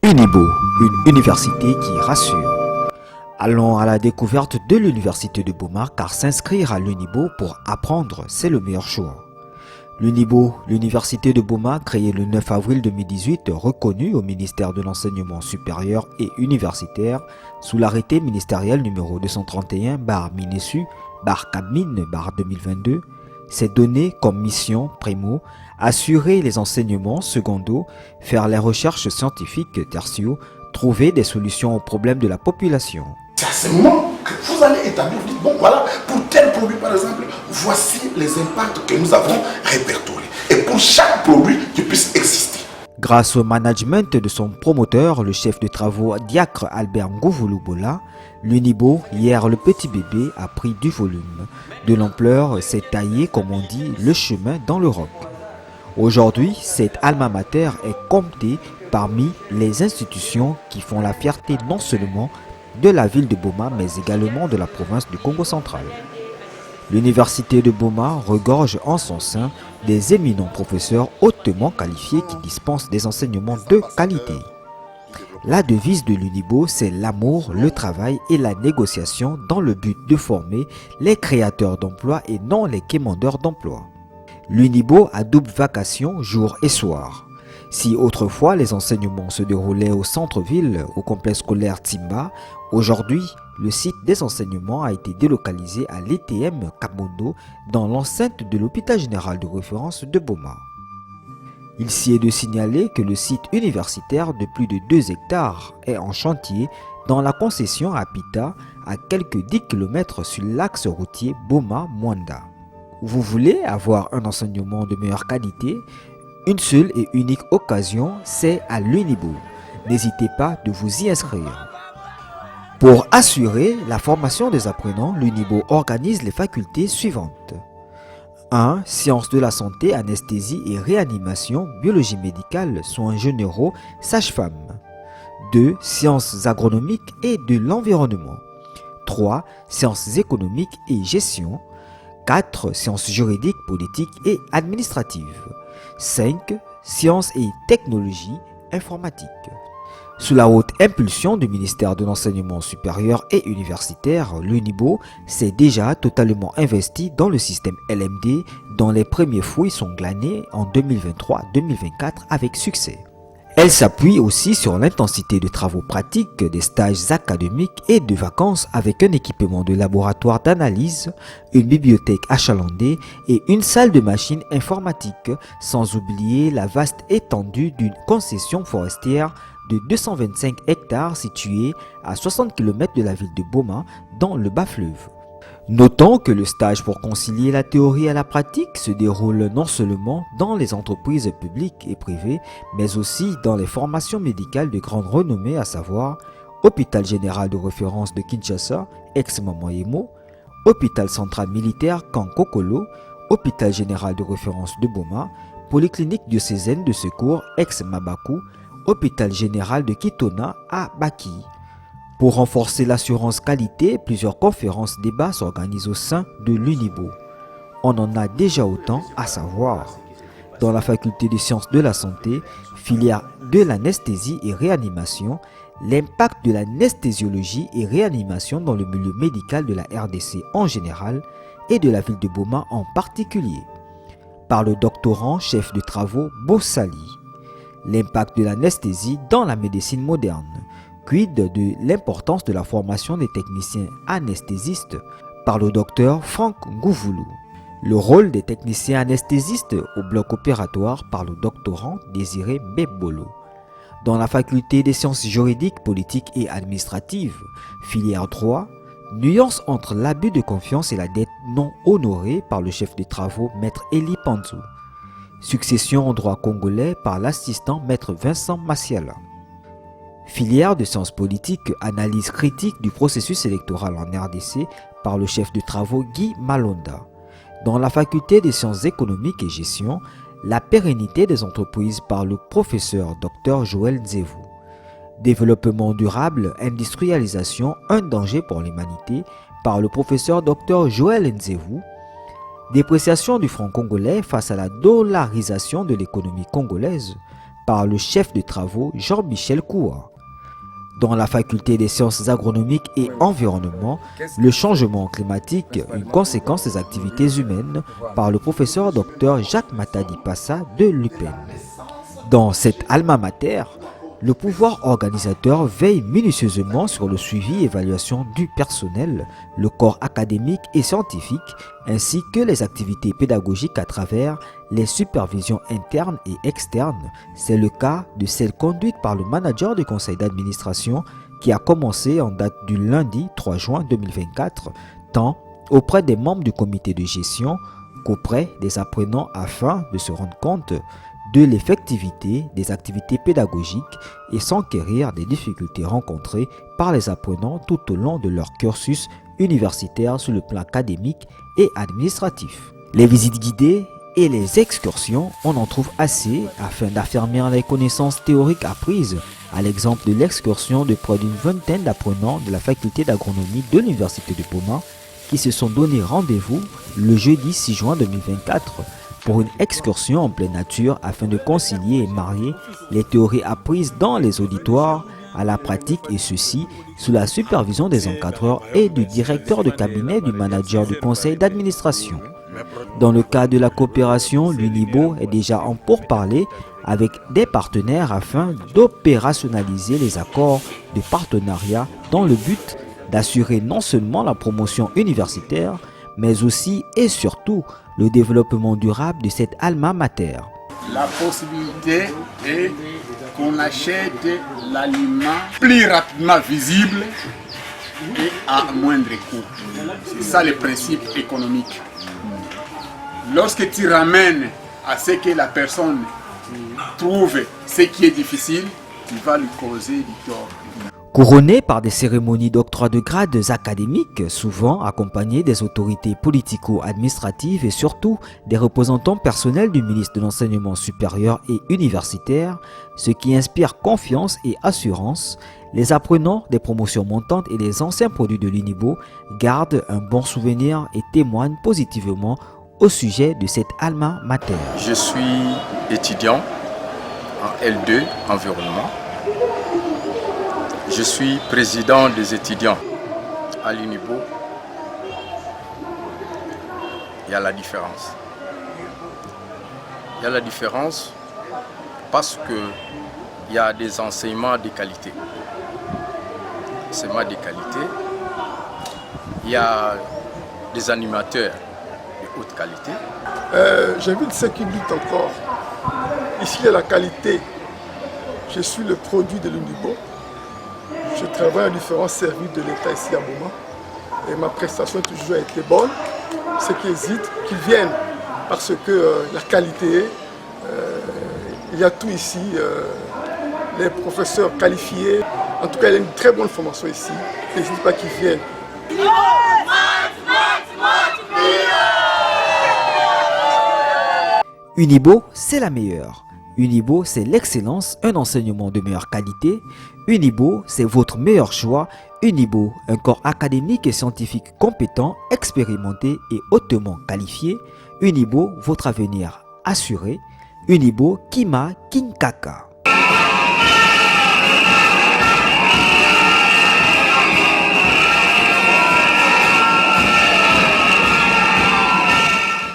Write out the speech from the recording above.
Unibo, une université qui rassure. Allons à la découverte de l'université de Boma car s'inscrire à l'Unibo pour apprendre, c'est le meilleur choix. L'Unibo, l'université de Boma, créée le 9 avril 2018, reconnue au ministère de l'Enseignement supérieur et universitaire sous l'arrêté ministériel numéro 231-Minesu-Cabmine-2022, s'est donné comme mission, primo, assurer les enseignements secondos, faire les recherches scientifiques tertiaux, trouver des solutions aux problèmes de la population. C'est à ce moment que vous allez établir, vous dites, bon voilà, pour tel produit par exemple, voici les impacts que nous avons répertoriés. Et pour chaque produit qui puisse exister. Grâce au management de son promoteur, le chef de travaux Diacre Albert Ngouvoulou-Bola, l'Unibo, hier le petit bébé, a pris du volume. De l'ampleur, s'est taillé, comme on dit, le chemin dans le roc. Aujourd'hui, cette alma mater est comptée parmi les institutions qui font la fierté non seulement de la ville de Boma, mais également de la province du Congo central. L'université de Boma regorge en son sein des éminents professeurs hautement qualifiés qui dispensent des enseignements de qualité. La devise de l'Unibo, c'est l'amour, le travail et la négociation dans le but de former les créateurs d'emplois et non les quémandeurs d'emplois. L'Unibo a double vacation jour et soir. Si autrefois les enseignements se déroulaient au centre-ville, au complexe scolaire Timba, aujourd'hui, le site des enseignements a été délocalisé à l'ETM Kabondo dans l'enceinte de l'hôpital général de référence de Boma. Il s'y est de signaler que le site universitaire de plus de 2 hectares est en chantier dans la concession à Pita, à quelques 10 km sur l'axe routier Boma-Mwanda. Vous voulez avoir un enseignement de meilleure qualité? Une seule et unique occasion, c'est à l'Unibo. N'hésitez pas de vous y inscrire. Pour assurer la formation des apprenants, l'Unibo organise les facultés suivantes. 1. Sciences de la santé, anesthésie et réanimation, biologie médicale, soins généraux, sage-femme. 2. Sciences agronomiques et de l'environnement. 3. Sciences économiques et gestion. 4. Sciences juridiques, politiques et administratives. 5. Sciences et technologies informatiques. Sous la haute impulsion du ministère de l'Enseignement supérieur et universitaire, l'Unibo s'est déjà totalement investi dans le système LMD dont les premiers fruits sont glanés en 2023-2024 avec succès. Elle s'appuie aussi sur l'intensité de travaux pratiques, des stages académiques et de vacances avec un équipement de laboratoire d'analyse, une bibliothèque achalandée et une salle de machines informatiques, sans oublier la vaste étendue d'une concession forestière de 225 hectares située à 60 km de la ville de Boma dans le bas-fleuve. Notons que le stage pour concilier la théorie et la pratique se déroule non seulement dans les entreprises publiques et privées, mais aussi dans les formations médicales de grande renommée, à savoir Hôpital Général de Référence de Kinshasa, ex-Mamoyemo, Hôpital Central Militaire Kankokolo, Hôpital Général de Référence de Boma, Polyclinique diocésaine de secours ex-Mabakou, Hôpital Général de Kitona à Baki. Pour renforcer l'assurance qualité, plusieurs conférences débats s'organisent au sein de l'Unibo. On en a déjà autant, à savoir dans la faculté des sciences de la santé, filière de l'anesthésie et réanimation, l'impact de l'anesthésiologie et réanimation dans le milieu médical de la RDC en général et de la ville de Boma en particulier, par le doctorant chef de travaux Bossali. L'impact de l'anesthésie dans la médecine moderne. Quid de l'importance de la formation des techniciens anesthésistes par le docteur Franck Ngouvoulou. Le rôle des techniciens anesthésistes au bloc opératoire par le doctorant Désiré Bebolo. Dans la faculté des sciences juridiques, politiques et administratives, filière droit, nuance entre l'abus de confiance et la dette non honorée par le chef de travaux Maître Eli Panzou. Succession en droit congolais par l'assistant Maître Vincent Massiala. Filière de sciences politiques, analyse critique du processus électoral en RDC par le chef de travaux Guy Malonda. Dans la faculté des sciences économiques et gestion, la pérennité des entreprises par le professeur Dr Joël Nzevou. Développement durable, industrialisation, un danger pour l'humanité par le professeur Dr Joël Nzevou. Dépréciation du franc congolais face à la dollarisation de l'économie congolaise par le chef de travaux Jean-Michel Koua. Dans la faculté des sciences agronomiques et environnement, le changement climatique, une conséquence des activités humaines, par le professeur Dr Jacques Matadi Passa de l'UPEN. Dans cette alma mater, le pouvoir organisateur veille minutieusement sur le suivi et évaluation du personnel, le corps académique et scientifique, ainsi que les activités pédagogiques à travers les supervisions internes et externes. C'est le cas de celle conduite par le manager du conseil d'administration qui a commencé en date du lundi 3 juin 2024, tant auprès des membres du comité de gestion qu'auprès des apprenants afin de se rendre compte de l'effectivité des activités pédagogiques et s'enquérir des difficultés rencontrées par les apprenants tout au long de leur cursus universitaire sur le plan académique et administratif. Les visites guidées et les excursions, on en trouve assez afin d'affermir les connaissances théoriques apprises, à l'exemple de l'excursion de près d'une vingtaine d'apprenants de la faculté d'agronomie de l'université de Poma qui se sont donné rendez-vous le jeudi 6 juin 2024 pour une excursion en pleine nature afin de concilier et marier les théories apprises dans les auditoires à la pratique, et ceci sous la supervision des encadreurs et du directeur de cabinet du manager du conseil d'administration. Dans le cas de la coopération, l'UNIBO est déjà en pourparlers avec des partenaires afin d'opérationnaliser les accords de partenariat dans le but d'assurer non seulement la promotion universitaire, mais aussi et surtout le développement durable de cette alma mater. La possibilité est qu'on achète l'aliment plus rapidement visible et à moindre coût. C'est ça le principe économique. Lorsque tu ramènes à ce que la personne trouve ce qui est difficile, tu vas lui causer du tort. Couronné par des cérémonies d'octroi de grades académiques, souvent accompagnées des autorités politico-administratives et surtout des représentants personnels du ministre de l'Enseignement supérieur et universitaire, ce qui inspire confiance et assurance, les apprenants des promotions montantes et les anciens produits de l'UNIBO gardent un bon souvenir et témoignent positivement au sujet de cette alma mater. Je suis étudiant en L2 environnement. Je suis président des étudiants à l'UNIBO. Il y a la différence. Il y a la différence parce qu'il y a des enseignements de qualité. Enseignements de qualité. Il y a des animateurs de haute qualité. J'invite ceux qui luttent encore. Ici, il y a la qualité. Je suis le produit de l'UNIBO. Je travaille à différents services de l'État ici à Boma et ma prestation a toujours été bonne. Ceux qui hésitent, qu'ils viennent parce que la qualité, il y a tout ici, les professeurs qualifiés. En tout cas, il y a une très bonne formation ici. N'hésitez pas qu'ils viennent. UNIBO, c'est la meilleure. UNIBO, c'est l'excellence, un enseignement de meilleure qualité. UNIBO, c'est votre meilleur choix. UNIBO, un corps académique et scientifique compétent, expérimenté et hautement qualifié. UNIBO, votre avenir assuré. UNIBO, Kima Kinkaka.